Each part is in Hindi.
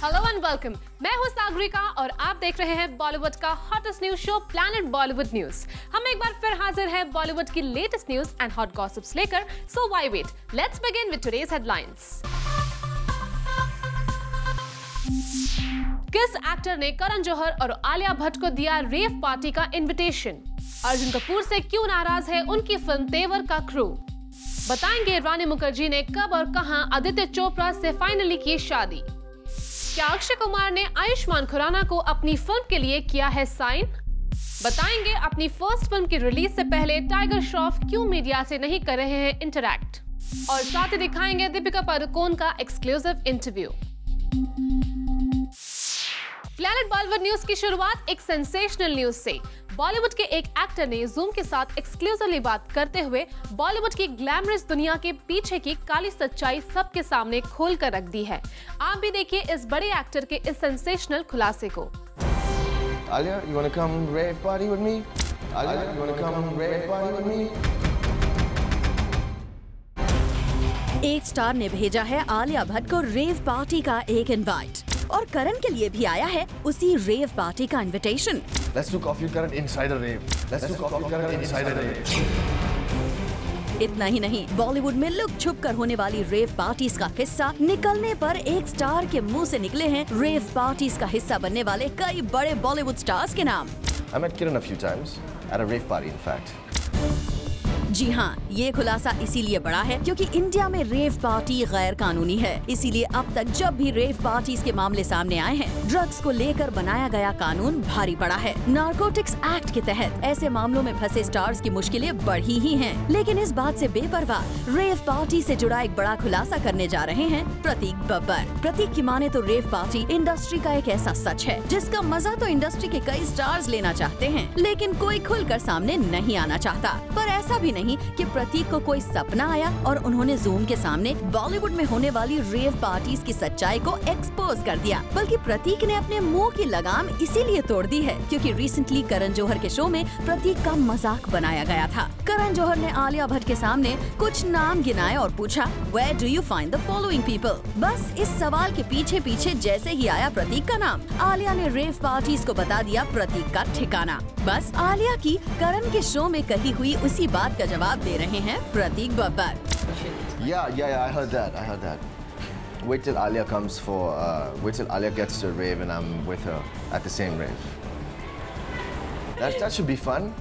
Hello and welcome. मैं हूं सागरिका और आप देख रहे हैं बॉलीवुड का hottest news show planet Bollywood news. हम एक बार फिर हाजिर हैं बॉलीवुड की latest news and hot gossips लेकर। So why wait, let's begin with today's headlines. किस एक्टर ने करण जौहर और आलिया भट्ट को दिया रेव पार्टी का इनविटेशन? अर्जुन कपूर से क्यों नाराज है उनकी फिल्म तेवर का क्रू? बताएंगे रानी मुखर्जी ने कब और कहां आदित्य चोपड़ा से फाइनली की शादी? क्या अक्षय कुमार ने आयुष्मान खुराना को अपनी फिल्म के लिए किया है साइन? बताएंगे अपनी फर्स्ट फिल्म की रिलीज से पहले टाइगर श्रॉफ क्यों मीडिया से नहीं कर रहे हैं इंटरैक्ट, और साथ ही दिखाएंगे दीपिका पादुकोण का exclusive interview. Planet Bollywood news की शुरुआत एक सेंसेशनल न्यूज से। बॉलीवुड के एक एक्टर ने जूम के साथ एक्सक्लूसिवली बात करते हुए बॉलीवुड की ग्लैमरस दुनिया के पीछे की काली सच्चाई सबके सामने खोल कर रख दी है। आप भी देखिए इस बड़े एक्टर के इस सेंसेशनल खुलासे को। Alia, you wanna come rave party with me? Alia, you wanna come rave party with me? एक स्टार ने भेजा है आलिया भट्ट को रेव पार्टी का एक इनवाइट, और करण के लिए भी आया है उसी रेव पार्टी का invitation. Let's do coffee Karan inside a rave. Let's do coffee Karan inside a rave. इतना ही नहीं, बॉलीवुड में लुक छुप कर होने वाली रेव पार्टीज का किस्सा निकलने पर एक स्टार के मुंह से निकले हैं रेव पार्टीज का हिस्सा बनने वाले कई बड़े बॉलीवुड स्टार्स के नाम। I met Kiran a few times at a rave party, in fact. जी हाँ, ये खुलासा इसीलिए बड़ा है क्योंकि इंडिया में रेव पार्टी गैर कानूनी है। इसीलिए अब तक जब भी रेव पार्टीज के मामले सामने आए हैं, ड्रग्स को लेकर बनाया गया कानून भारी पड़ा है। नारकोटिक्स एक्ट के तहत ऐसे मामलों में फंसे स्टार्स की मुश्किलें बढ़ी ही हैं। लेकिन इस बात से बेपरवाह रेव पार्टी से जुड़ा एक बड़ा खुलासा करने जा रहे हैं प्रतीक बब्बर। प्रतीक की माने तो रेव पार्टी इंडस्ट्री का एक ऐसा सच है जिसका मजा तो इंडस्ट्री के कई स्टार्स लेना चाहते हैं, लेकिन कोई खुलकर सामने नहीं आना चाहता। पर ऐसा भी नहीं कि प्रतीक को कोई सपना आया और उन्होंने जूम के सामने बॉलीवुड में होने वाली रेव पार्टीज की सच्चाई को एक्सपोज कर दिया, बल्कि प्रतीक ने अपने मुंह की लगाम इसीलिए तोड़ दी है क्योंकि रिसेंटली करण जौहर के शो में प्रतीक का मजाक बनाया गया था। करण जौहर ने आलिया भट्ट के सामने कुछ नाम गिनाए और पूछा, where do you find the following people? बस इस सवाल के पीछे पीछे जैसे ही आया प्रतीक का नाम, आलिया ने रेव पार्टीज को बता दिया प्रतीक का ठिकाना। बस आलिया की करण के शो में कही हुई उसी बात का जवाब दे रहे हैं प्रतीक Babbar. Yeah, I heard that. Wait till Alia comes wait till Alia gets to a rave and I'm with her at the same rave. That should be fun.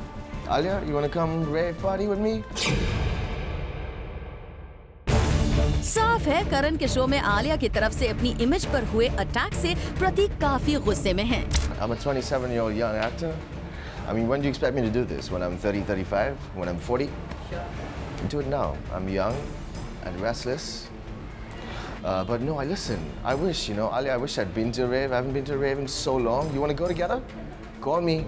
Alia, you wanna come rave party with me? साफ है करण के शो में आलिया की तरफ से अपनी इमेज पर हुए अटैक से प्रतीक काफी गुस्से में हैं। I'm a 27-year-old young actor. I mean, when do you expect me to do this? When I'm 30, 35? When I'm 40? Do it now. I'm young and restless. But no, listen. I wish, Ali, I wish I'd been to a rave. I haven't been to a rave in so long. You want to go together? Call me.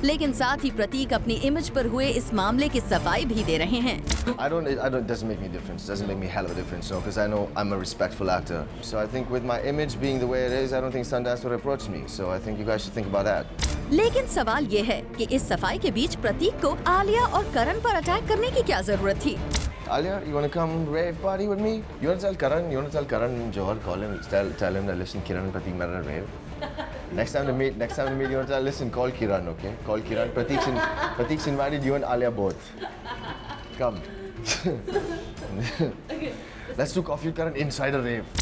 लेकिन साथ ही प्रतीक अपनी इमेज पर हुए इस मामले की सफाई भी दे रहे हैं। It doesn't make me difference. It doesn't make me hell of a difference, no, because I know I'm a respectful actor. So I think with my image being the way it is, I don't think Sundance would approach me. So I think you guys should think about that. लेकिन सवाल ये है कि इस सफाई के बीच प्रतीक को आलिया और करण पर अटैक करने की क्या जरूरत थी? Alia, you want to come rave party with me? You want to tell Karan? You want to tell Karan Johar? Call him. Tell him that listen, Kiran and Pratik met at a rave. Next time to meet, you want to tell, listen, call Kiran, okay? Call Kiran. Pratik's invited you and Alia both. Come. Let's do coffee Karan inside a rave.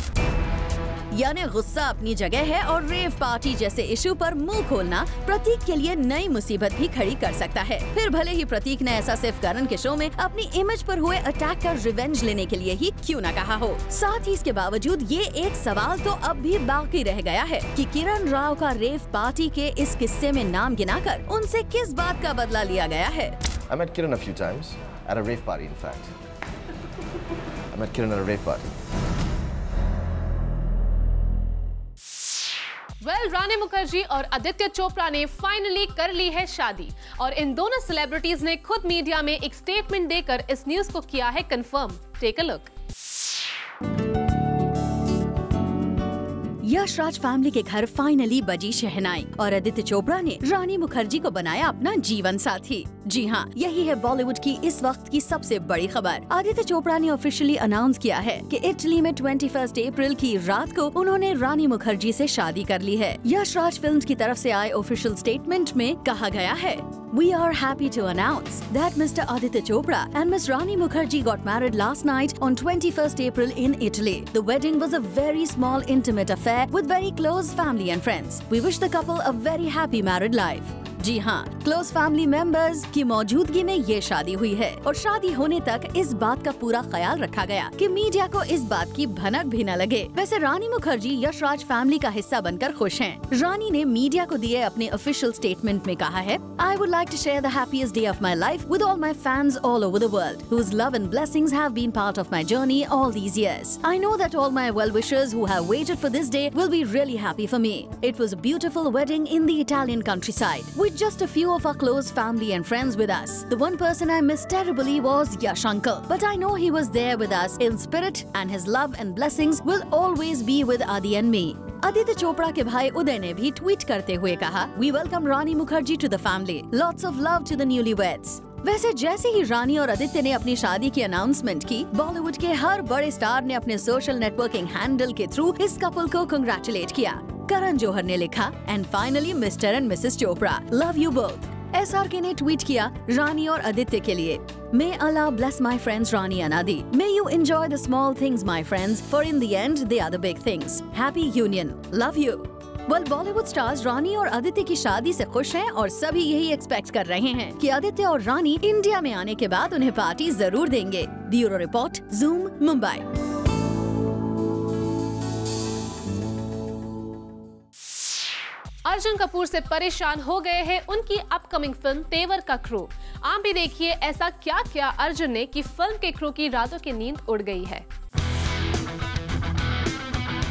यानी गुस्सा अपनी जगह है और रेव पार्टी जैसे इशू पर मुंह खोलना प्रतीक के लिए नई मुसीबत भी खड़ी कर सकता है। फिर भले ही प्रतीक ने ऐसा सिर्फ करण के शो में अपनी इमेज पर हुए अटैक का रिवेंज लेने के लिए ही क्यों न कहा हो। साथ ही इसके बावजूद ये एक सवाल तो अब भी बाकी रह गया है कि किरण राव का रेव पार्टी के इस किस्से में नाम गिनाकर उनसे किस बात का बदला लिया गया है। I met Kiran a few times at a rave party, in fact. I met Kiran at a rave party. रानी मुखर्जी और आदित्य चोपड़ा ने फाइनली कर ली है शादी, और इन दोनों सेलिब्रिटीज ने खुद मीडिया में एक स्टेटमेंट देकर इस न्यूज को किया है confirm. Take a look. Yash Raj family के घर फाइनली बजी शहनाई और आदित्य चोपड़ा ने रानी मुखर्जी को बनाया अपना जीवन साथी। जी हाँ, यही है बॉलीवुड की इस वक्त की सबसे बड़ी खबर। आदित्य चोपड़ा ने ऑफिशियली अनाउंस किया है कि इटली में 21 अप्रैल की रात को उन्होंने रानी मुखर्जी से शादी कर ली है। यश राज फिल्म्स की तरफ से आए ऑफिशियल स्टेटमेंट में कहा गया है, We are happy to announce that Mr. Aditya Chopra and Miss Rani Mukherjee got married last night on 21st April in Italy. The wedding was a very small, intimate affair with very close family and friends. We wish the couple a very happy married life. जी हाँ, क्लोज फैमिली मेंबर्स की मौजूदगी में ये शादी हुई है और शादी होने तक इस बात का पूरा ख्याल रखा गया कि मीडिया को इस बात की भनक भी न लगे। वैसे रानी मुखर्जी यश राज फैमिली का हिस्सा बनकर खुश हैं। रानी ने मीडिया को दिए अपने ऑफिशियल स्टेटमेंट में कहा है, I would like to share the happiest day of my life with all my fans all over the world, whose love and blessings have been part of my journey all these years. I know that all my well-wishers who have waited for this day will be really happy for me. It was a beautiful wedding in the Italian countryside, with just a few of our close family and friends with us. The one person I missed terribly was Yash uncle, but I know he was there with us in spirit and his love and blessings will always be with Adi and me. Aditya Chopra के भाई उदय ने भी ट्वीट करते हुए कहा, We welcome Rani Mukherjee to the family. Lots of love to the newlyweds. वैसे जैसे ही रानी और आदित्य ने अपनी शादी की अनाउंसमेंट की, बॉलीवुड के हर बड़े स्टार ने अपने सोशल नेटवर्किंग हैंडल के थ्रू इस कपल को कंग्रेचुलेट किया। करण जौहर ने लिखा, and finally mister and Mrs Chopra, love you both. SRK ने ट्वीट किया, रानी और आदित्य के लिए, May Allah bless my friends Rani and Adi. May you enjoy the small things, my friends, for in the end they are the big things. Happy union. Love you. Well, Bollywood stars Rani और आदित्य की शादी से खुश हैं और सभी यही एक्सपेक्ट कर रहे हैं कि आदित्य और रानी इंडिया में आने के बाद उन्हें पार्टी जरूर देंगे। Bureau report, Zoom, Mumbai. Arjun Kapoor से परेशान हो गए हैं उनकी अपकमिंग फिल्म तेवर का क्रू। आप भी देखिए ऐसा क्या किया अर्जुन ने कि फिल्म के क्रू की रातों की नींद उड़ गई है।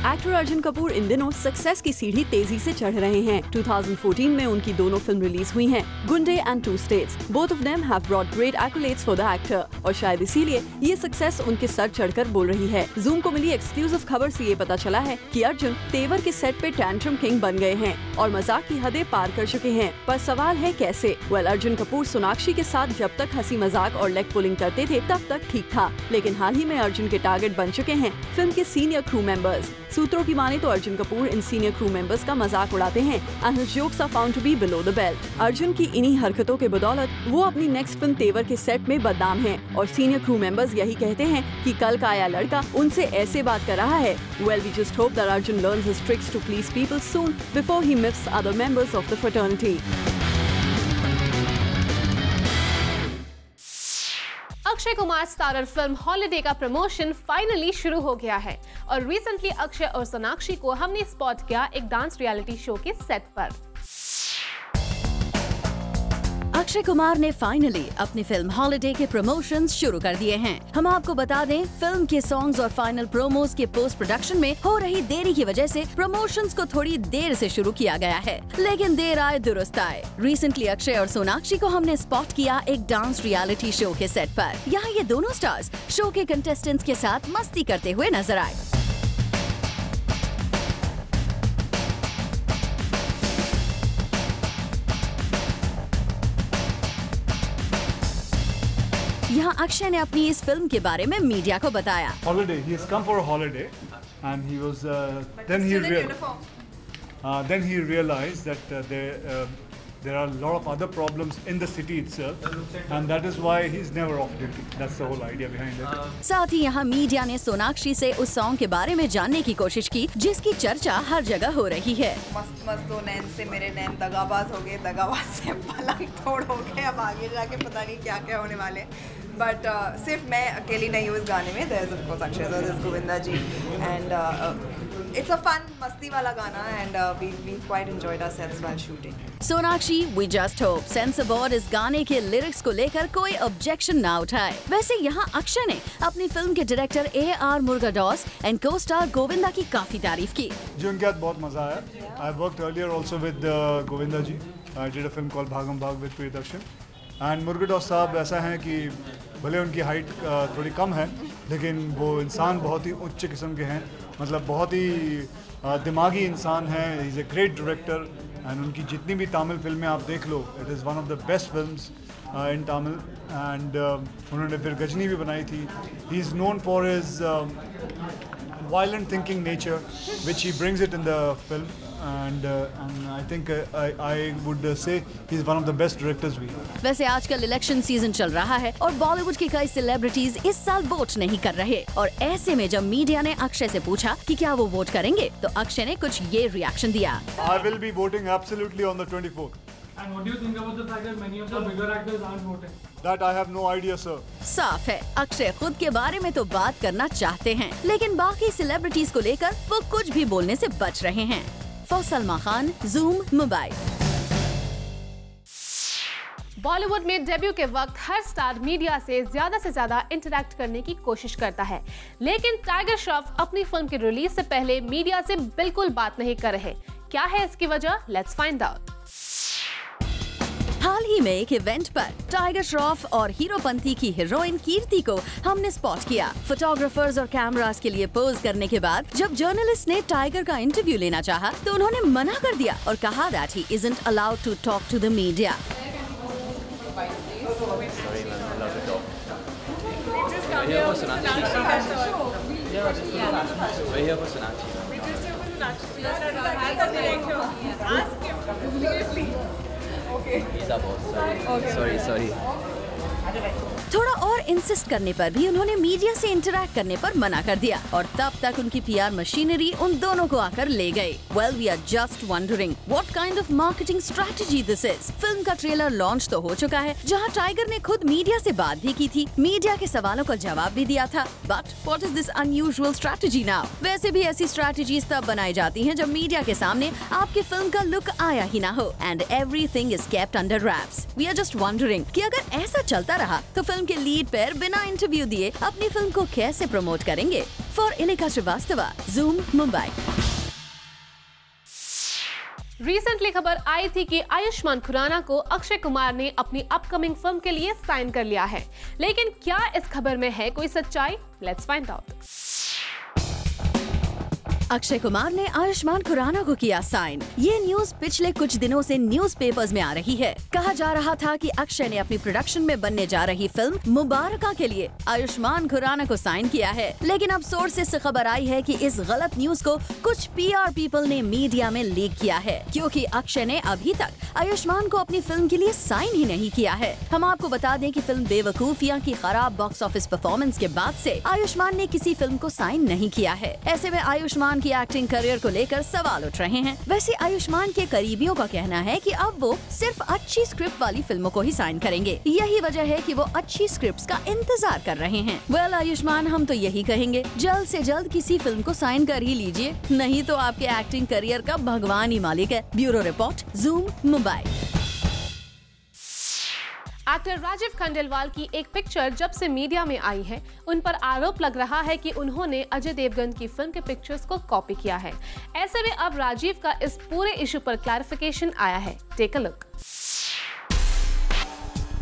एक्टर अर्जुन कपूर इन दिनों सक्सेस की सीढ़ी तेजी से चढ़ रहे हैं। 2014 में उनकी दोनों फिल्म रिलीज हुई हैं, Gunday and two states. Both of them have brought great accolades for the actor और शायद इसीलिए ये सक्सेस उनके सर चढ़कर बोल रही है। जूम को मिली एक्सक्लूसिव खबर से ये पता चला है कि अर्जुन तेवर के सेट पे टैंट्रम किंग बन गए हैं और मजाक की हदें पार कर चुके हैं। पर सवाल है कैसे? वेल, अर्जुन कपूर सोनाक्षी के साथ जब तक हंसी मजाक और लेग पुलिंग करते थे तब तक ठीक था, लेकिन हाल ही में अर्जुन के टारगेट बन चुके हैं फिल्म के सीनियर क्रू मेंबर्स। सूत्रों की माने तो अर्जुन कपूर इन सीनियर क्रू मेंबर्स का मजाक उड़ाते हैं and his jokes are found to be below the belt. Arjun की इन्हीं हरकतों के बदौलत वो अपनी नेक्स्ट फिल्म तेवर के सेट में बदनाम हैं और सीनियर क्रू मेंबर्स यही कहते हैं कि कल का आया लड़का उनसे ऐसे बात कर रहा है। Well, we just hope that Arjun learns his tricks to please people soon before he meets other members of the fraternity. Akshay Kumar starrer film holiday का प्रमोशन फाइनली शुरू हो गया है और रिसेंटली अक्षय और सोनाक्षी को हमने स्पॉट किया एक डांस रियलिटी शो के सेट पर। अक्षय कुमार ने फाइनली अपनी फिल्म हॉलिडे के प्रमोशंस शुरू कर दिए हैं। हम आपको बता दें, फिल्म के सॉन्ग्स और फाइनल प्रोमोस के पोस्ट प्रोडक्शन में हो रही देरी की वजह से प्रमोशंस को थोड़ी देर से शुरू किया गया है, लेकिन देर आए दुरुस्त आए। रिसेंटली अक्षय और सोनाक्षी को हमने स्पॉट किया एक डांस रियलिटी शो के सेट पर। यहाँ ये दोनों स्टार्स शो के कंटेस्टेंट्स के साथ मस्ती करते हुए नजर आए। यहाँ अक्षय ने अपनी इस फिल्म के बारे में मीडिया को बताया। Holiday, he has come for a holiday, and he was then he realized that there are a lot of other problems in the city itself, and that is why he's never off duty. That's the whole idea behind it. साथ ही यहाँ मीडिया ने सोनाक्षी से उस सॉन्ग के बारे में जानने की कोशिश की जिसकी चर्चा हर जगह हो रही है। मस्त मस्त दो नैन से मेरे नैन दगाबाज हो गए, दगाबाज से पलंग तोड़ हो गए, अब आगे जाके पता नहीं क्या क्या होने वाले। बट सिर्फ मैं अकेली नहीं हूँ इस गाने में, there is of course Akshay, there is Govinda ji, and it's a fun मस्ती वाला गाना and we quite enjoyed ourselves while shooting. Sonakshi, we just hope censor board इस गाने के लिरिक्स को लेकर कोई ऑब्जेक्शन ना उठाए। वैसे यहाँ अक्षय ने अपनी फिल्म के डायरेक्टर AR मुरुगदास एंड को स्टार गोविंदा की काफी तारीफ की। जी, उनके साथ बहुत मजा आया। I worked earlier also with Govinda ji. I did a film called Bhagam Bhag with Priyadarshan. And Murugadoss साहब ऐसा हैं कि भले उनकी हाइट थोड़ी कम है, लेकिन वो इंसान बहुत ही उच्च किस्म के हैं मतलब बहुत ही दिमागी इंसान है, he is a great director and उनकी जितनी भी तमिल फिल्में आप देख लो, it is one of the best films in Tamil and उन्होंने फिर गजनी भी बनाई थी. He is known for his violent thinking nature which he brings it in the film and I think I would say he's one of the best directors we have. वैसे आजकल इलेक्शन सीजन चल रहा है और बॉलीवुड की कई सेलिब्रिटीज इस साल वोट नहीं कर रहे और ऐसे में जब मीडिया ने अक्षय से पूछा कि क्या वो वोट करेंगे तो अक्षय ने कुछ ये रिएक्शन दिया. I will be voting absolutely on the 24th. And what do you think about the fact that many of the bigger actors aren't voting? That I have no idea, sir. साफ है अक्षय खुद के बारे में तो बात करना चाहते हैं लेकिन बाकी सेलिब्रिटीज को लेकर वो कुछ भी बोलने से बच रहे हैं. सलमा खान, ज़ूम, मुंबई. बॉलीवुड में डेब्यू के वक्त हर स्टार मीडिया से ज्यादा इंटरैक्ट करने की कोशिश करता है लेकिन टाइगर श्रॉफ अपनी फिल्म की रिलीज से पहले मीडिया से बिल्कुल बात नहीं कर रहे. क्या है इसकी वजह? Let's find out. हाल ही में एक इवेंट पर टाइगर श्रॉफ और हीरोपंती की हीरोइन कीर्ति को हमने स्पॉट किया. फोटोग्राफर्स और कैमरास के लिए पोज करने के बाद जब जर्नलिस्ट ने टाइगर का इंटरव्यू लेना चाहा तो उन्होंने मना कर दिया और कहा that he isn't allowed to talk to the media. Sorry. थोड़ा और इंसिस्ट करने पर भी उन्होंने मीडिया से इंटरैक्ट करने पर मना कर दिया और तब तक उनकी पीआर मशीनरी उन दोनों को आकर ले गए. Well we are just wondering what kind of marketing strategy this is. Film का ट्रेलर लॉन्च तो हो चुका है जहां टाइगर ने खुद मीडिया से बात भी की थी, मीडिया के सवालों का जवाब भी दिया था. But what is this unusual strategy now? वैसे भी ऐसी स्ट्रेटजीज तब बनाई जाती हैं जब मीडिया के सामने आपकी फिल्म का लुक आया ही ना हो and everything is kept under wraps. We are just wondering कि अगर ऐसा चलता रहा तो फिल्म के लीड पर बिना इंटरव्यू दिए अपनी फिल्म को कैसे प्रमोट करेंगे. For Ilika Shrivastava, Zoom, Mumbai. Recently खबर आई थी कि आयुष्मान खुराना को अक्षय कुमार ने अपनी अपकमिंग फिल्म के लिए साइन कर लिया है लेकिन क्या इस खबर में है कोई सच्चाई? Let's find out. Akshay Kumar ने आयुष्मान खुराना को किया साइन. ये न्यूज पिछले कुछ दिनों से न्यूज़पेपर्स में आ रही है. कहा जा रहा था कि अक्षय ने अपनी प्रोडक्शन में बनने जा रही फिल्म मुबारका के लिए आयुष्मान खुराना को साइन किया है लेकिन अब सोर्सेस से खबर आई है कि इस गलत न्यूज को कुछ पीआर पीपल ने मीडिया में लीक किया है क्योंकि अक्षय ने अभी तक आयुष्मान को अपनी फिल्म के लिए साइन ही नहीं किया है. हम आपको बता दें कि फिल्म बेवकूफिया की खराब बॉक्स ऑफिस परफॉर्मेंस के बाद से आयुष्मान ने किसी फिल्म को साइन नहीं किया है. ऐसे में आयुष्मान की एक्टिंग करियर को लेकर सवाल उठ रहे हैं. वैसे आयुष्मान के करीबियों का कहना है कि अब वो सिर्फ अच्छी स्क्रिप्ट वाली फिल्मों को ही साइन करेंगे. यही वजह है कि वो अच्छी स्क्रिप्ट्स का इंतजार कर रहे हैं. वेल आयुष्मान, हम तो यही कहेंगे जल्द से जल्द किसी फिल्म को साइन कर ही लीजिए, नहीं तो आपके एक्टिंग करियर का भगवान ही मालिक है. Bureau report, Zoom, Mumbai. Actor Rajeev Khandelwal की एक पिक्चर जब से मीडिया में आई है उन पर आरोप लग रहा है कि उन्होंने अजय देवगन की फिल्म के पिक्चर्स को कॉपी किया है. ऐसे में अब राजीव का इस पूरे इशू पर क्लैरिफिकेशन आया है. Take a look.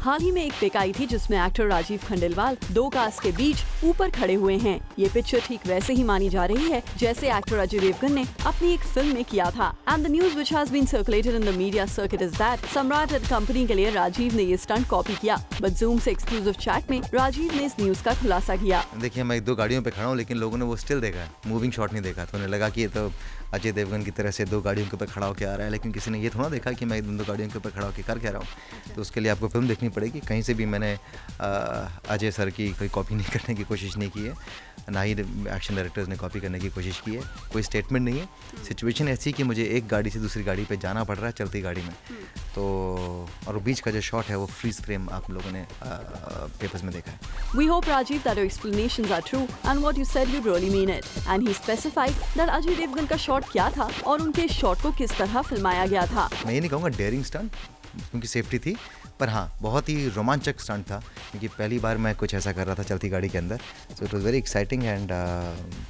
हाल ही में एक पिक आई थी जिसमें एक्टर राजीव खंडेलवाल दो कास्ट के बीच ऊपर खड़े हुए हैं. ये पिक्चर ठीक वैसे ही मानी जा रही है जैसे एक्टर अजय देवगन ने अपनी एक फिल्म में किया था. And the news which has been circulated in the media circuit is that Samrat and company के लिए राजीव ने ये स्टंट कॉपी किया. बट ज़ूम से एक्सक्लूसिव चैट में राजीव ने इस न्यूज का खुलासा किया. देखिए, मैं दो गाड़ियों पे खड़ा हूँ लेकिन लोगों ने वो स्टिल देखा, मूविंग शॉट नहीं देखा. तो उन्हें लगा कि ये तो अजय देवगन की तरह से दो गाड़ियों के ऊपर खड़ा होकर आ रहा है, लेकिन किसी ने ये थोड़ा देखा कि मैं दो गाड़ियों के ऊपर खड़ा होकर कर कह रहा हूँ. तो उसके लिए आपको फिल्म देखनी पड़ेगी. कहीं से भी मैंने अजय सर की कोई कॉपी नहीं करने की कोशिश नहीं की है, ना ही एक्शन डायरेक्टर्स ने कॉपी करने की कोशिश की है. कोई स्टेटमेंट नहीं है. सिचुएशन ऐसी कि मुझे एक गाड़ी से दूसरी गाड़ी पे जाना पड़ रहा है चलती गाड़ी में. तो और बीच का जो शॉट है वो फ्रीज फ्रेम आप लोगों ने पेपर्स में देखा है. We hope Rajiv that your explanations are true and what you said you really mean it. And he specified that Ajay Devgan का शॉट क्या था और उनके शॉट को किस तरह फिल्माया गया था. मैं ये नहीं कहूँगा डेयरिंग स्टंट क्योंकि सेफ्टी थी, पर हाँ बहुत ही रोमांचक स्टंट था क्योंकि पहली बार मैं कुछ ऐसा कर रहा था चलती गाड़ी के अंदर. So it was very exciting and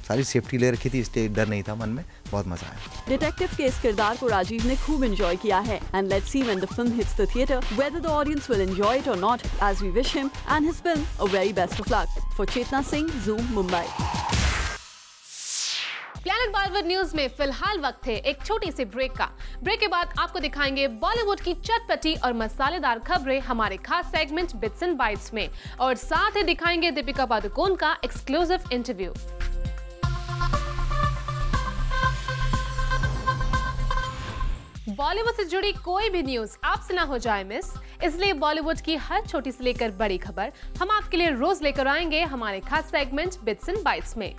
सारी सेफ्टी ले रखी थी इसलिए डर नहीं था मन में. बहुत मजा आया. डिटेक्टिव के इस किरदार को राजीव ने खूब एंजॉय किया है. And let's see when the film hits the theatre whether the audience will enjoy it और not, as we wish him and his film a very best of luck. For Chetna Singh, Zoom, Mumbai. Planet Bollywood news में फिलहाल वक्त है एक छोटी सी ब्रेक का। ब्रेक के बाद आपको दिखाएंगे बॉलीवुड की चटपटी और मसालेदार खबरें हमारे खास सेगमेंट बिट्स एंड बाइट्स में, और साथ ही दिखाएंगे दीपिका पादुकोण का एक्सक्लूसिव इंटरव्यू। बॉलीवुड से जुड़ी कोई भी न्यूज आपसे ना हो जाए मिस, इसलिए बॉलीवुड की हर छोटी से लेकर बड़ी खबर हम आपके लिए रोज लेकर आएंगे हमारे खास सेगमेंट बिट्स एंड बाइट्स में।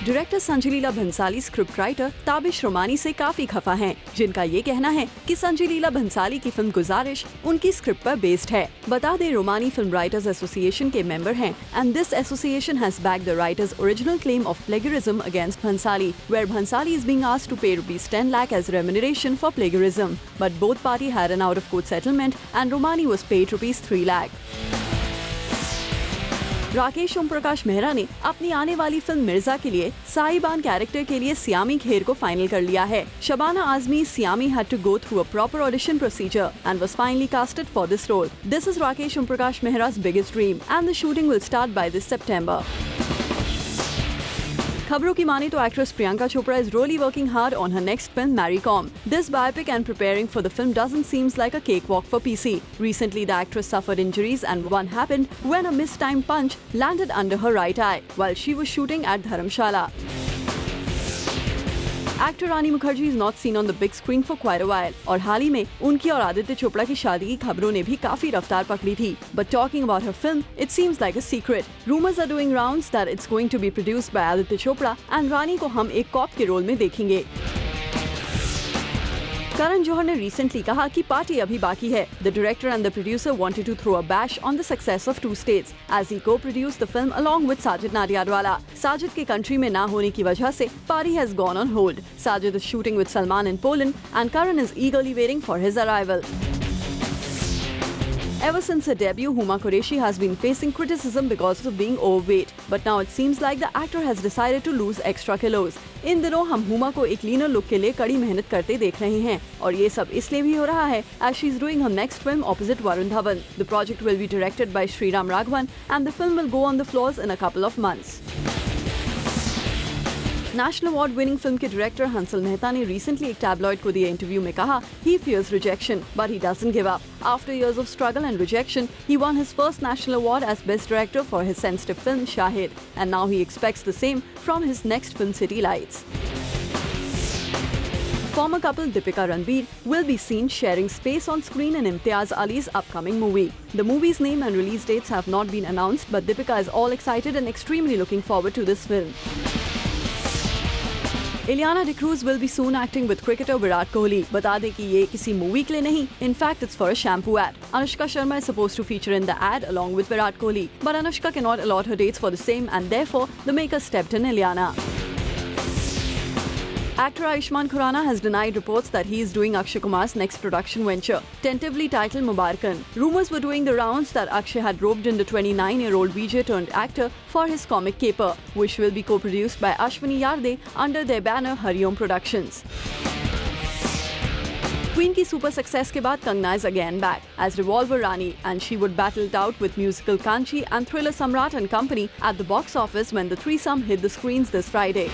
Director Sanjay Leela Bhansali script writer Tabish रोमानी से काफी खफा हैं, जिनका ये कहना है कि संजय लीला भंसाली की फिल्म गुजारिश उनकी स्क्रिप्ट पर बेस्ड है। बता दें, रोमानी फिल्म राइटर्स एसोसिएशन के मेंबर हैं and this association has backed the writer's original claim of plagiarism against Bhansali, where Bhansali is being asked to pay ₹10 lakh as remuneration for plagiarism, but both party had an out-of-court settlement and Romani was paid ₹3 lakh. Rakesh Om Prakash Mehra ने अपनी आने वाली फिल्म मिर्जा के लिए साहिबान कैरेक्टर के लिए सियामी खेर को फाइनल कर लिया है। शबाना आजमी सियामी had to go through a proper audition procedure and was finally casted for this role. This is Rakesh Om Prakash Mehra's biggest dream and the shooting will start by this September. खबरों की माने तो actress Priyanka Chopra is really working hard on her next film Marry Com. This biopic and preparing for the film doesn't seem like a cakewalk for PC. Recently, the actress suffered injuries and one happened when a mistimed punch landed under her right eye while she was shooting at Dharamshala. Actor Rani Mukherjee is not seen on the big screen for quite a while, और हाल ही में उनकी और आदित्य चोपड़ा की शादी की खबरों ने भी काफी रफ्तार पकड़ी थी। But talking about her film, it seems like a secret. Rumors are doing rounds that it's going to be produced by Aditya Chopra and Rani को हम एक कॉप के रोल में देखेंगे। Karan Johar ने recently कहा कि पार्टी अभी बाकी है। The director and the producer wanted to throw a bash on the success of Two States as he co-produced the film along with Sajid Nadiadwala. Sajid के country में ना होने की वजह से party has gone on hold. Sajid is shooting with Salman in Poland and Karan is eagerly waiting for his arrival. Ever since her debut, Huma Qureshi has been facing criticism because of being overweight. But now it seems like the actor has decided to lose extra kilos. इन दिनों हम हुमा को एक लीनर लुक के लिए कड़ी मेहनत करते देख रहे हैं, और ये सब इसलिए भी हो रहा है as she is doing her next film opposite Varun Dhawan. The project will be directed by Sriram Raghavan and the film will go on the floors in a couple of months. National award winning film के डायरेक्टर हंसल मेहता ने रिसेंटली एक टैब्लॉइड को दिए इंटरव्यू में कहा he fears rejection but he doesn't give up. After years of struggle and rejection, he won his first national award as best director for his sensitive film Shahid, and now he expects the same from his next film City Lights. Former couple Deepika Ranbir will be seen sharing space on screen in Imtiaz Ali's upcoming movie. The movie's name and release dates have not been announced, but Deepika is all excited and extremely looking forward to this film. Ileana D'Cruz will be soon acting with cricketer Virat Kohli. बता दें कि ये किसी मूवी के लिए नहीं, in fact it's for a shampoo ad. Anushka Sharma is supposed to feature in the ad along with Virat Kohli, but Anushka cannot allot her dates for the same and therefore the makers stepped in Ilyana. Actor Ayushmann Khurrana has denied reports that he is doing Akshay Kumar's next production venture, tentatively titled Mubarkan. Rumors were doing the rounds that Akshay had roped in the 29-year-old VJ-turned-actor for his comic caper, which will be co-produced by Ashwini Yarde under their banner Hariom Productions. Queen की super success के बाद Kangna is again back as Revolver Rani, and she would battle it out with musical Kanchi and thriller Samrat and Company at the box office when the threesome hit the screens this Friday.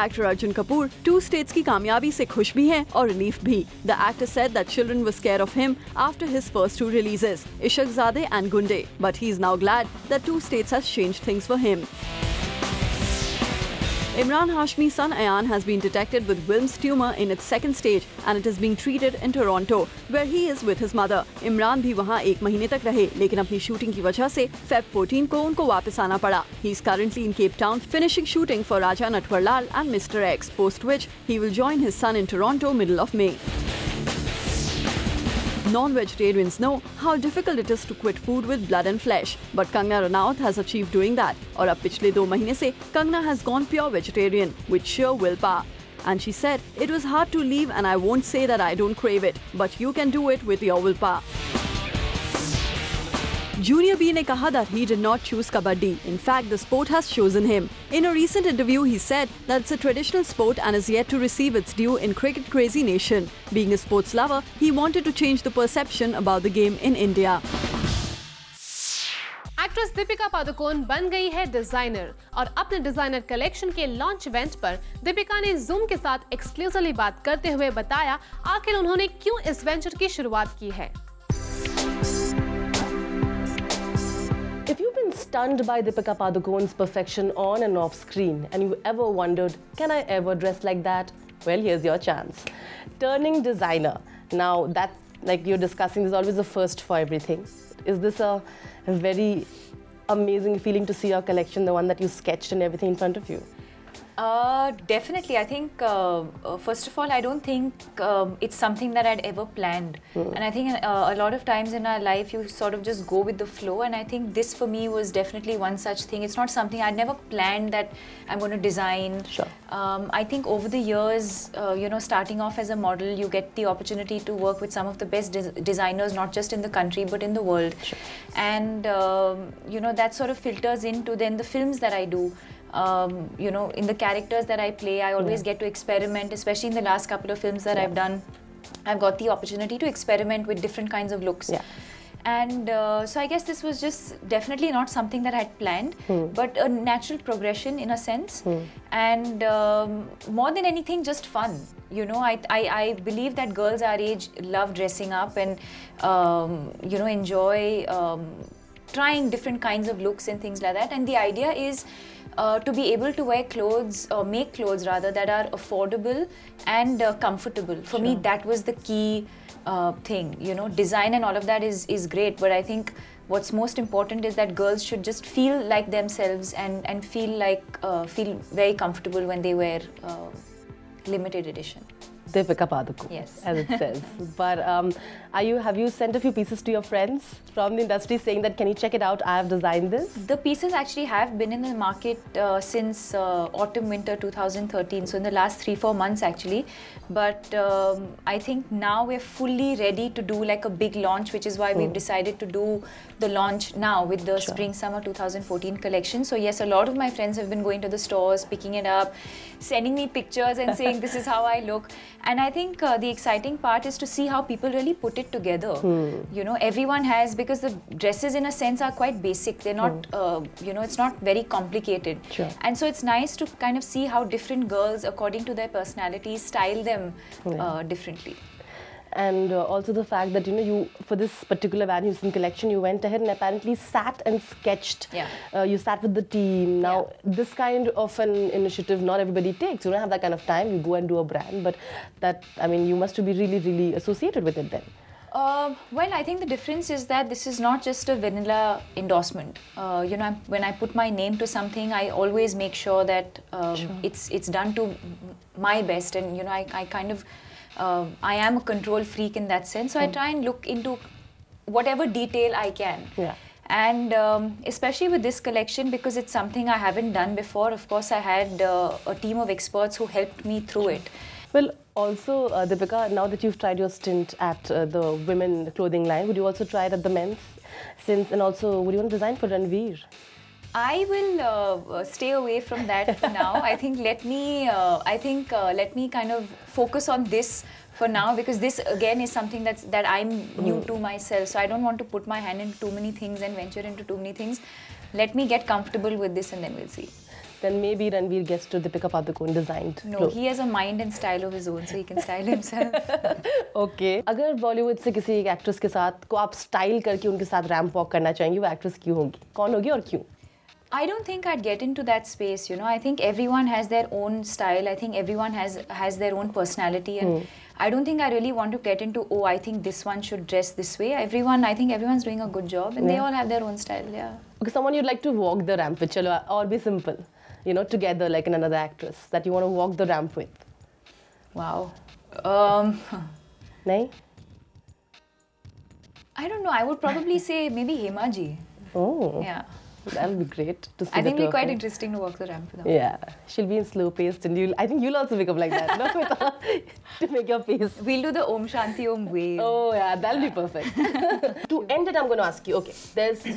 Actor Arjun Kapoor Two States की कामयाबी से खुश भी हैं और रिलीफ भी. The actor said that children were scared of him after his first two releases, Ishaq Zadeh and Gunde, but he is now glad that Two States has changed things for him. Imran Hashmi's son Ayan has been detected with Wilms tumor in its second stage and it is being treated in Toronto, where he is with his mother. Imran भी वहाँ 1 महीने तक रहे, लेकिन अपनी शूटिंग की वजह से Feb 14 को उनको वापस आना पड़ा. He is currently in Cape Town finishing shooting for Raja Natwarlal and Mr. X, post which he will join his son in Toronto middle of May. Non-vegetarians know how difficult it is to quit food with blood and flesh, but Kangna Ranaut has achieved doing that. और अब पिछले 2 महीने से Kangna has gone pure vegetarian with sheer willpower. And she said, "It was hard to leave and I won't say that I don't crave it, but you can do it with your willpower." Junior B ने कहा that he did not choose kabaddi. In fact, the sport has chosen him. In a recent interview, he said that it's a traditional sport and is yet to receive its due in cricket crazy nation. Being a sports lover, he wanted to change the perception about the game in India. Actress Deepika Padukone बन गई है डिजाइनर और अपने डिजाइनर कलेक्शन के लॉन्च इवेंट पर दीपिका ने जूम के साथ एक्सक्लूसिवली बात करते हुए बताया आखिर उन्होंने क्यों इस वेंचर की शुरुआत की है। If you've been stunned by Deepika Padukone's perfection on and off screen and you ever wondered, can I ever dress like that? Well, here's your chance. Turning designer. Now, that's like you're discussing, there's always a first for everything. Is this a very amazing feeling to see your collection, the one that you sketched and everything in front of you? Definitely. I think, first of all, I don't think it's something that I'd ever planned. And I think a lot of times in our life, you sort of just go with the flow. And I think this for me was definitely one such thing. It's not something I'd never planned that I'm going to design. Sure. I think over the years, you know, starting off as a model, you get the opportunity to work with some of the best designers, not just in the country, but in the world. Sure. And, you know, that sort of filters into then the films that I do. You know, in the characters that I play, I always get to experiment, especially in the last couple of films that I've done. I've got the opportunity to experiment with different kinds of looks. And so I guess this was just definitely not something that I had planned, but a natural progression in a sense. And more than anything, just fun. You know, I believe that girls our age love dressing up and, you know, enjoy trying different kinds of looks and things like that. And the idea is to be able to wear clothes, or make clothes rather, that are affordable and comfortable. For me, that was the key thing. You know, design and all of that is great, but I think what's most important is that girls should just feel like themselves and feel very comfortable when they wear limited edition. Deepika Padukone, yes, as it says. But have you sent a few pieces to your friends from the industry saying that, can you check it out, I have designed this? The pieces actually have been in the market since autumn-winter 2013, so in the last 3-4 months actually. But I think now we're fully ready to do like a big launch, which is why we've decided to do the launch now with the Spring-Summer 2014 collection. So yes, a lot of my friends have been going to the stores, picking it up, sending me pictures and saying this is how I look. And I think the exciting part is to see how people really put it together. You know, everyone has, because the dresses in a sense are quite basic. They're not, you know, it's not very complicated. And so it's nice to kind of see how different girls, according to their personalities, style them differently. And also the fact that, you know, you, for this particular Van Heusen collection, you went ahead and apparently sat and sketched. You sat with the team. Now, this kind of an initiative, not everybody takes. You don't have that kind of time. You go and do a brand. But that, I mean, you must be really, really associated with it then. Well, I think the difference is that this is not just a vanilla endorsement. You know, when I put my name to something, I always make sure that it's done to my best. And, you know, I kind of... I am a control freak in that sense, so I try and look into whatever detail I can. And especially with this collection, because it's something I haven't done before, of course I had a team of experts who helped me through it. Well, also, Deepika, now that you've tried your stint at the women clothing line, would you also try it at the men's? And also, would you want to design for Ranveer? I will stay away from that for now. I think let me kind of focus on this for now, because this again is something that I'm new to myself. So I don't want to put my hand into too many things and venture into too many things. Let me get comfortable with this and then we'll see. Then maybe Ranveer gets to Deepika Padukone designed. No, clothes. He has a mind and style of his own, so he can style himself. Okay. अगर बॉलीवुड से किसी एक एक्ट्रेस के साथ को आप स्टाइल करके उनके साथ रैंप वॉक करना चाहेंगे, वो एक्ट्रेस क्यों होगी, कौन होगी और क्यों? I don't think I'd get into that space, you know. I think everyone has their own style. I think everyone has their own personality, and I don't think I really want to get into, oh, I think this one should dress this way. I think everyone's doing a good job, and they all have their own style, Okay, someone you'd like to walk the ramp with, chalo, or be simple, you know, together like in another actress that you want to walk the ramp with. Wow. Nahin? I don't know. I would probably say maybe Hema ji. Oh. Yeah. That'll be great to see. I think the it'll two be quite of them. interesting to walk the ramp with her. Yeah, she'll be in slow paced, and I think you'll also become like that, no, Smita? To make your face. We'll do the Om Shanti Om wave. Oh yeah, that'll be perfect. To end it, I'm going to ask you. Okay,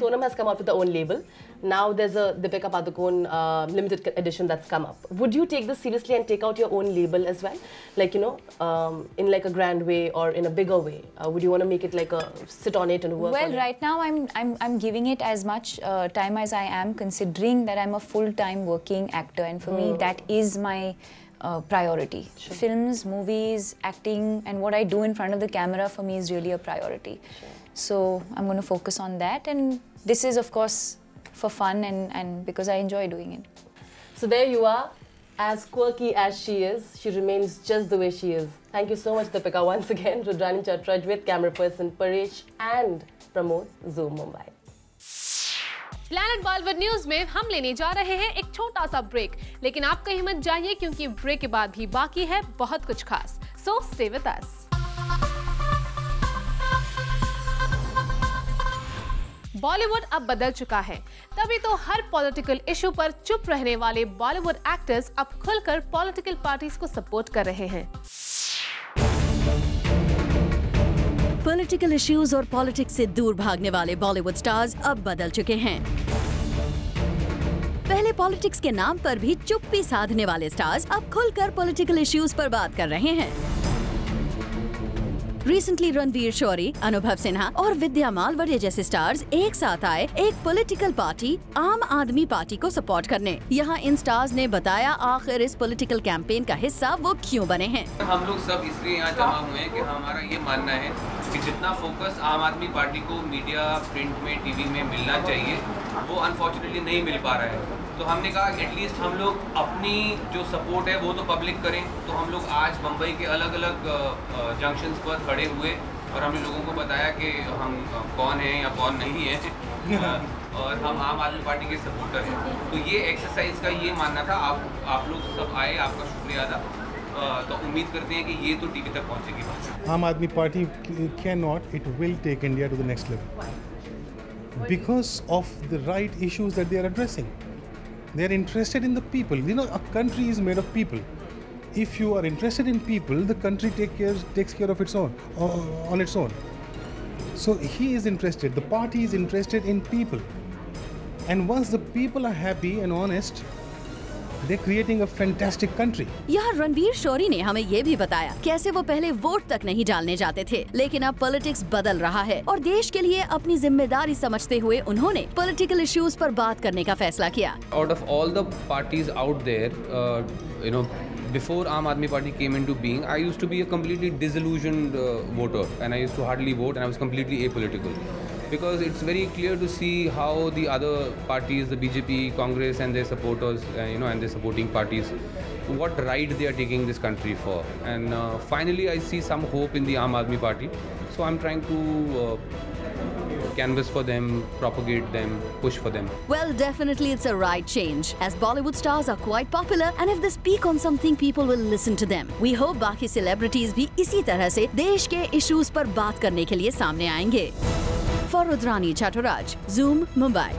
Sonam has come out with her own label. Now there's a Deepika Padukone limited edition that's come up. Would you take this seriously and take out your own label as well, like in like a grand way or in a bigger way? Would you want to make it like a sit on it and work? Well, on right now I'm giving it as much time as I am, considering that I'm a full-time working actor, and for me that is my priority. Sure. Films, movies, acting, and what I do in front of the camera for me is really a priority. Sure. So I'm going to focus on that, and this is of course for fun and because I enjoy doing it. So there you are, as quirky as she is, she remains just the way she is. Thank you so much, Deepika, once again. Rudrani Chatraj with camera person Paresh and Pramod, Zoom Mumbai. Planet Bollywood news में हम लेने जा रहे हैं एक छोटा सा ब्रेक, लेकिन आप कहीं मत जाइए क्योंकि ब्रेक के बाद भी बाकी है बहुत कुछ खास। So stay with us. Bollywood अब बदल चुका है, तभी तो हर पॉलिटिकल इशू पर चुप रहने वाले बॉलीवुड एक्टर्स अब खुलकर पॉलिटिकल पार्टीज को सपोर्ट कर रहे हैं। पॉलिटिकल इश्यूज और पॉलिटिक्स से दूर भागने वाले बॉलीवुड स्टार्स अब बदल चुके हैं। पहले पॉलिटिक्स के नाम पर भी चुप्पी साधने वाले स्टार्स अब खुलकर पॉलिटिकल इश्यूज पर बात कर रहे हैं। रिसेंटली रणवीर शौरी, अनुभव सिन्हा और विद्या मालवड़े जैसे स्टार्स एक साथ आए एक पॉलिटिकल पार्टी आम आदमी पार्टी को सपोर्ट करने। यहाँ इन स्टार्स ने बताया आखिर इस पॉलिटिकल कैंपेन का हिस्सा वो क्यों बने हैं। हम लोग सब इसलिए यहाँ जमा हुए हैं कि हमारा ये मानना है कि जितना फोकस आम आदमी पार्टी को मीडिया, प्रिंट में, टीवी में मिलना चाहिए वो अनफॉर्चुनेटली नहीं मिल पा रहा है। तो हमने कहा एटलीस्ट हम लोग अपनी जो सपोर्ट है वो तो पब्लिक करें। तो हम लोग आज मुंबई के अलग अलग जंक्शंस पर खड़े हुए और हमने लोगों को बताया कि हम कौन हैं या कौन नहीं है और हम आम आदमी पार्टी के सपोर्टर हैं। तो ये एक्सरसाइज का ये मानना था। आप लोग सब आए, आपका शुक्रिया अदा। तो उम्मीद करते हैं कि ये तो टीवी तक पहुंचेगी बात। Aam Aadmi party can not, it will take India to the next level because of the right issues that they are addressing. They are interested in the people. You know, a country is made of people. If you are interested in people, the country takes care of its own, on its own. So he is interested, the party is interested in people. And once the people are happy and honest, they're creating a fantastic country. यहाँ रणवीर शौरी ने हमें ये भी बताया कैसे वो पहले वोट तक नहीं डालने जाते थे, लेकिन अब पॉलिटिक्स बदल रहा है और देश के लिए अपनी जिम्मेदारी समझते हुए उन्होंने पॉलिटिकल इश्यूज पर बात करने का फैसला किया। Out of all the parties out there, before Aam Aadmi Party came into being, I used to be a completely disillusioned voter, and I used to hardly vote, and I was completely apolitical. Because it's very clear to see how the other parties, the BJP, Congress and their supporters, and their supporting parties, what ride they are taking this country for. And finally I see some hope in the Aam Aadmi Party. So I'm trying to canvas for them, propagate them, push for them. Well, definitely it's a right change, as Bollywood stars are quite popular, and if they speak on something, people will listen to them. We hope बाकी celebrities भी इसी तरह से देश के issues पर बात करने के लिए सामने आएंगे। For Rudrani Chaturaj, Zoom, Mumbai.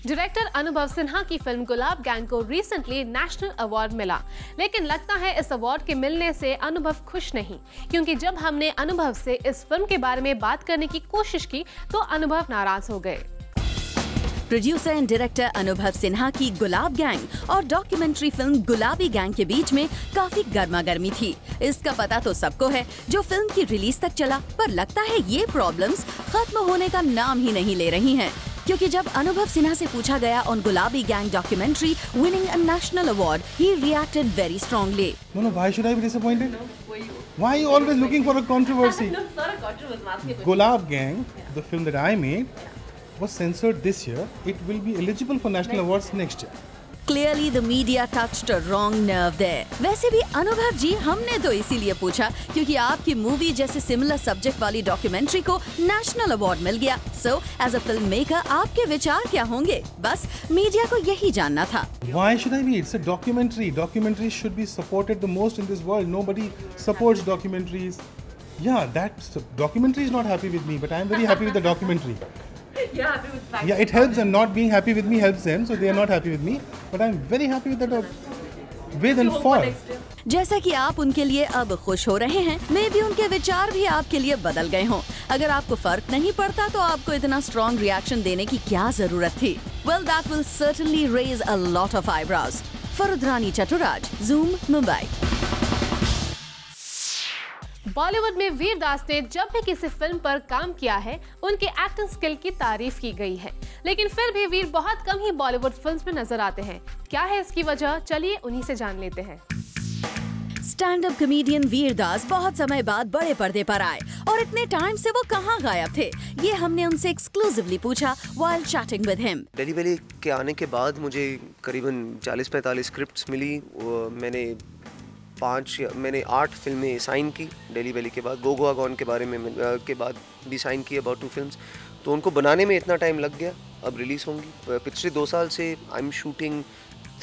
Director अनुभव सिन्हा की फिल्म गुलाब गैंग को रिसेंटली नेशनल अवार्ड मिला, लेकिन लगता है इस अवार्ड के मिलने से अनुभव खुश नहीं, क्योंकि जब हमने अनुभव से इस फिल्म के बारे में बात करने की कोशिश की तो अनुभव नाराज हो गए। प्रोड्यूसर एंड डायरेक्टर अनुभव सिन्हा की गुलाब गैंग और डॉक्यूमेंट्री फिल्म गुलाबी गैंग के बीच में काफी गर्मा गर्मी थी। इसका पता तो सबको है जो फिल्म की रिलीज तक चला, पर लगता है ये प्रॉब्लम्स खत्म होने का नाम ही नहीं ले रही हैं। क्योंकि जब अनुभव सिन्हा से पूछा गया ऑन गुलाबी gang documentary winning a national award, he reacted very strongly. No, why should I be disappointed? Why are you always looking for a controversy? No, it's not a controversy. Gulab Gang, the film that I made, was censored this year. It will be eligible for national awards next year. Clearly the media touched a wrong nerve there. वैसे भी अनुभव जी, हमने तो इसीलिए पूछा क्योंकि आपकी मूवी जैसे सिमिलर सब्जेक्ट वाली डॉक्यूमेंट्री को नेशनल अवार्ड मिल गया। So, as a filmmaker, आपके विचार क्या होंगे? बस मीडिया को यही जानना था। Why should I be? It's a documentary. Documentaries should be supported the most in this world. Nobody supports documentaries. Yeah, that documentary is not happy with me, but I am very happy with the documentary. Yeah, it helps them. Not being happy with me helps them, so they are not happy with me. But I am very happy with the with and for. जैसा कि आप उनके लिए अब खुश हो रहे हैं, मे भी उनके विचार भी आपके लिए बदल गए हों। अगर आपको फर्क नहीं पड़ता तो आपको इतना स्ट्रॉन्ग रिएक्शन देने की क्या जरूरत थी? Well, that will certainly raise a lot of eyebrows. फरुद्रानी चटुराज, Zoom, Mumbai. Bollywood में वीरदास ने जब भी किसी फिल्म पर काम किया है, उनके एक्टिंग स्किल की तारीफ की गई है, लेकिन फिर भी वीर बहुत कम ही बॉलीवुड फिल्म्स में नजर आते हैं। क्या है इसकी वजह? चलिए उन्हीं से जान लेते हैं। स्टैंड अप कॉमेडियन वीरदास बहुत समय बाद बड़े पर्दे पर आए और इतने टाइम से वो कहाँ गायब थे, ये हमने उनसे एक्सक्लूसिवली पूछा while chatting with him। Daily valley के आने के बाद मुझे करीबन 40-45 स्क्रिप्ट्स मिली। मैंने 8 फिल्में साइन की डेली वैली के बाद। गोवा गॉन के बारे में के बाद भी साइन की अबाउट 2 फिल्म्स। तो उनको बनाने में इतना टाइम लग गया, अब रिलीज होंगी। पिछले 2 साल से I am shooting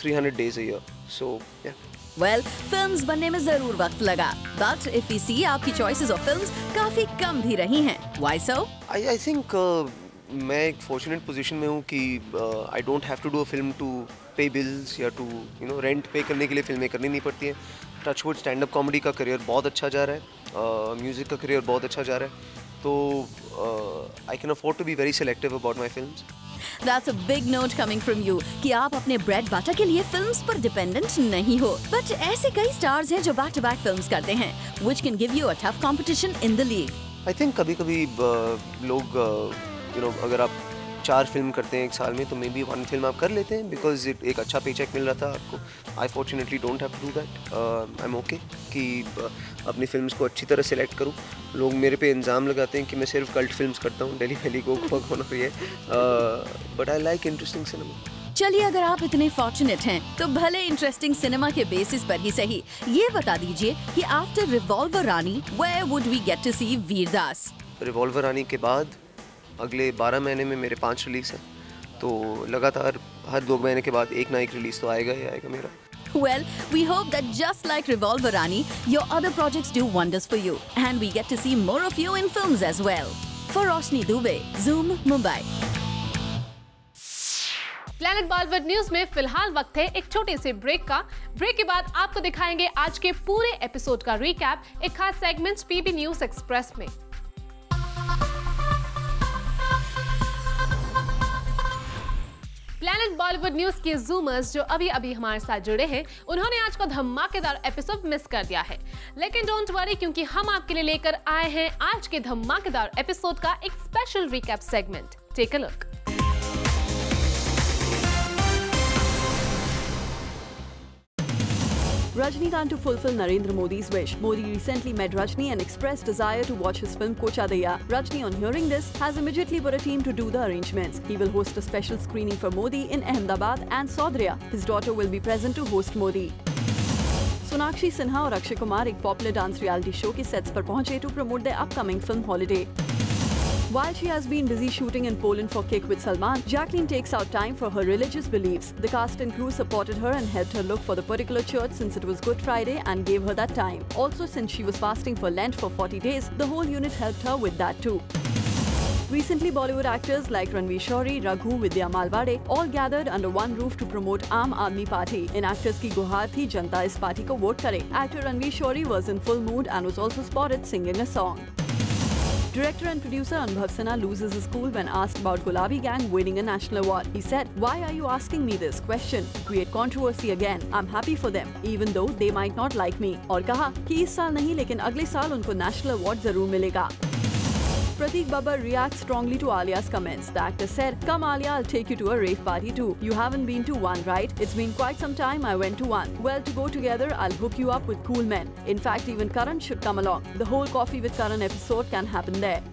300 days a year, so yeah. Well, films बनने में जरूर वक्त लगा, but if we see आपकी choices of films काफी कम भी रही हैं। Why so? I think मैं एक फॉर्चुनेट पोजीशन में हूँ कि I don't have to do a film to pay bills या to रेंट पे करने के लिए फिल्में करनी नहीं पड़ती हैं। टचवुड स्टैंड अप कॉमेडी का करियर बहुत अच्छा जा रहा है, म्यूजिक का करियर बहुत अच्छा जा रहा है, तो I can afford to be very selective about my films. That's a big note coming from you कि आप अपने ब्रेड बटर के लिए फिल्म्स पर डिपेंडेंट नहीं हो। बट ऐसे कई स्टार्स हैं जो बैक टू बैक फिल्म्स करते हैं, which can give you a tough competition in the league. I think कभी-कभी लोग अगर आप 4 फिल्म करते हैं एक साल में तो मे बी 1 फिल्म आप कर लेते हैं बिकॉज एक अच्छा पेचेक मिल रहा था आपको। I fortunately don't have to do that. I am okay कि अपनी फिल्म्स को अच्छी तरह सेलेक्ट करूं। लोग मेरे पे इल्ज़ाम लगाते हैं कि मैं सिर्फ कल्ट फिल्म्स करता हूं, डेली वैली को कौन हो रही है, but I like interesting cinema. चलिए, अगर आप इतने फॉर्चुनेट हैं तो भले इंटरेस्टिंग सिनेमा के बेसिस पर ही सही, ये बता दीजिए कि after revolver Rani where would we get to C Vir Das? Revolver रानी के बाद अगले 12 महीने में मेरे 5 रिलीज हैं, तो लगातार हर 2 महीने के बाद एक ना एक रिलीज तो आएगा ही आएगा मेरा। Well, we hope that just like Revolver Rani, your other projects do wonders for you, and we get to see more of you in films as well. For Roshni Dubey, Zoom, Mumbai. Planet Bollywood news में फिलहाल वक्त है एक छोटे से ब्रेक का। ब्रेक के बाद आपको दिखाएंगे आज के पूरे एपिसोड का रिकैप एक खास सेगमेंट पीबी न्यूज एक्सप्रेस में। प्लैनेट बॉलीवुड न्यूज के जूमर्स जो अभी अभी हमारे साथ जुड़े हैं, उन्होंने आज का धमाकेदार एपिसोड मिस कर दिया है, लेकिन डोंट वरी क्योंकि हम आपके लिए लेकर आए हैं आज के धमाकेदार एपिसोड का एक special recap segment. Take a look. Rajinikanth to fulfill Narendra Modi's wish. Modi recently met Rajni and expressed desire to watch his film Kocha Daya. Rajni, on hearing this, has immediately put a team to do the arrangements. He will host a special screening for Modi in Ahmedabad and Saudria. His daughter will be present to host Modi. Sonakshi Sinha और अक्षय कुमार एक पॉपुलर डांस रियलिटी शो के सेट्स पर पहुंचे to promote their upcoming film Holiday. While she has been busy shooting in Poland for Kick with Salman, Jacqueline takes out time for her religious beliefs. The cast and crew supported her and helped her look for the particular church since it was Good Friday and gave her that time. Also, since she was fasting for Lent for 40 days, the whole unit helped her with that too. Recently, Bollywood actors like Ranveer Shori, Raghu, Vidya Malwade all gathered under one roof to promote Aam Aadmi Party. In actors की गुहार थी जनता इस पार्टी को वोट करे. Actor Ranveer Shori was in full mood and was also spotted singing a song. Director and producer Anubhav Sinha loses his cool when asked about Gulabi Gang winning a national award. He said, "Why are you asking me this question? Create controversy again. I'm happy for them, even though they might not like me." और कहा कि इस साल नहीं लेकिन अगले साल उनको national award जरूर मिलेगा. Pratik Babbar reacts strongly to Alia's comments. The actor said, "Come Alia, I'll take you to a rave party too. You haven't been to one, right? It's been quite some time I went to one. Well, to go together, I'll hook you up with cool men. In fact, even Karan should come along. The whole Coffee with Karan episode can happen there."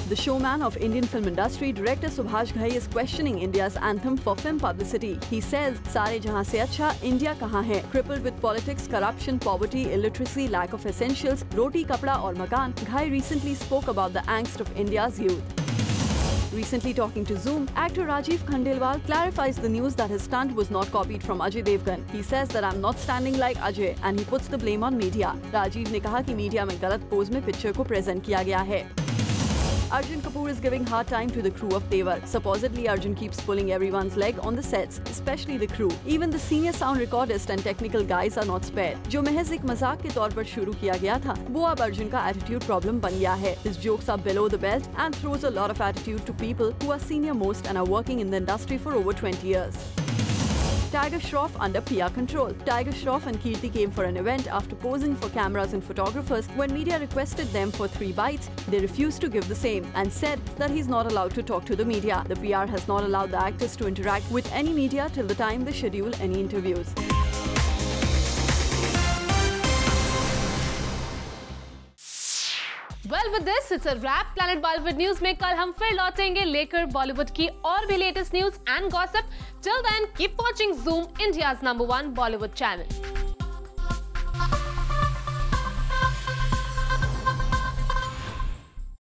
The showman of Indian film industry, director Subhash Ghai is questioning India's anthem for film publicity. He says, "Sare jahan se acha, India kahan hai? Crippled with politics, corruption, poverty, illiteracy, lack of essentials, roti, kapda aur makan." Ghai recently spoke about the angst of India's youth. Recently talking to Zoom, actor Rajiv Khandelwal clarifies the news that his stunt was not copied from Ajay Devgan. He says that I'm not standing like Ajay and he puts the blame on media. Rajiv ने कहा कि मीडिया में गलत पोज में पिक्चर को प्रेजेंट किया गया है। Arjun Kapoor is giving hard time to the crew of Tevar. Supposedly, Arjun keeps pulling everyone's leg on the sets, especially the crew. Even the senior sound recordist and technical guys are not spared. जो महज एक मजाक के तौर पर शुरू किया गया था, वो अब अर्जुन का attitude problem बन गया है. His jokes are below the belt and throws a lot of attitude to people who are senior most and are working in the industry for over 20 years. Tiger Shroff under PR control. Tiger Shroff and Kirti came for an event after posing for cameras and photographers. When media requested them for 3 bites, they refused to give the same and said that he's not allowed to talk to the media. The PR has not allowed the actors to interact with any media till the time they schedule any interviews. Well, with this, it's a wrap. Planet Bollywood News में कल हम फिर लौटेंगे लेकर बॉलीवुड की और भी latest news and gossip. Till then, keep watching Zoom, India's #1 Bollywood channel.